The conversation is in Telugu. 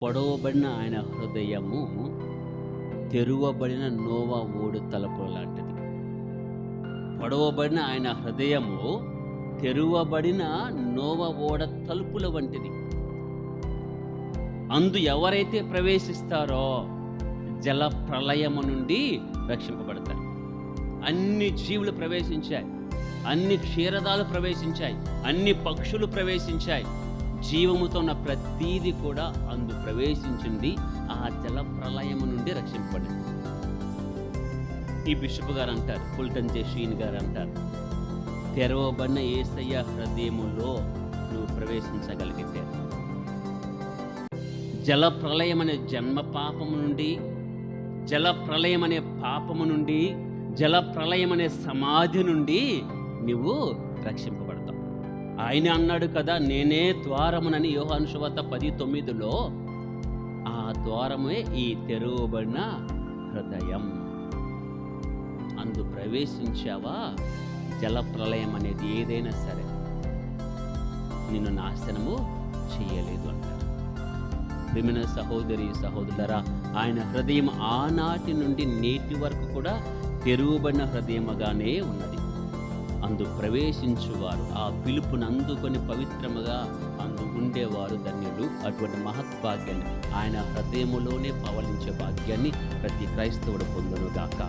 పొడవబడిన ఆయన హృదయము తెరువబడిన నోవా ఓడు తలుపుల లాంటిది. పొడవబడిన ఆయన హృదయము తెరువబడిన నోవా ఓడ తలుపుల వంటిది. అందు ఎవరైతే ప్రవేశిస్తారో జల ప్రళయము నుండి రక్షింపబడతారు. అన్ని జీవులు ప్రవేశించాయి, అన్ని క్షీరదాలు ప్రవేశించాయి, అన్ని పక్షులు ప్రవేశించాయి. జీవముతో ఉన్న ప్రతీది కూడా అందు ప్రవేశించింది. ఆ జల ప్రళయము నుండి రక్షింపబడింది. ఈ బిషప్ గారు అంటారు, ఫుల్టన్ జెషీన్ గారు అంటారు, తెరవబడిన యేసయ్య హృదయములో నువ్వు ప్రవేశించగలిగితే జల ప్రళయం అనే జన్మ పాపము నుండి, జల ప్రళయం అనే పాపము నుండి, జల ప్రళయం అనే సమాధి నుండి నువ్వు రక్షింపబడతావు. ఆయన అన్నాడు కదా, నేనే ద్వారమునని యోహాను సువార్త 10:9లో. ఆ ద్వారమే ఈ తెరవబడిన హృదయం. అందు ప్రవేశించావా, జల ప్రళయం అనేది ఏదైనా సరే నిన్ను నాశనము చేయలేదు అంటారు. ప్రియమైన సహోదరి సహోదరులారా, ఆయన హృదయం ఆనాటి నుండి నేటి వరకు కూడా తెరువబడిన హృదయముగానే ఉన్నది. అందు ప్రవేశించువారు, ఆ పిలుపును అందుకొని పవిత్రముగా అందు ఉండేవారు ధన్యులు. అటువంటి మహద్భాగ్యాన్ని, ఆయన హృదయములోనే పవలించే భాగ్యాన్ని ప్రతి క్రైస్తవుడు పొందునుగాక.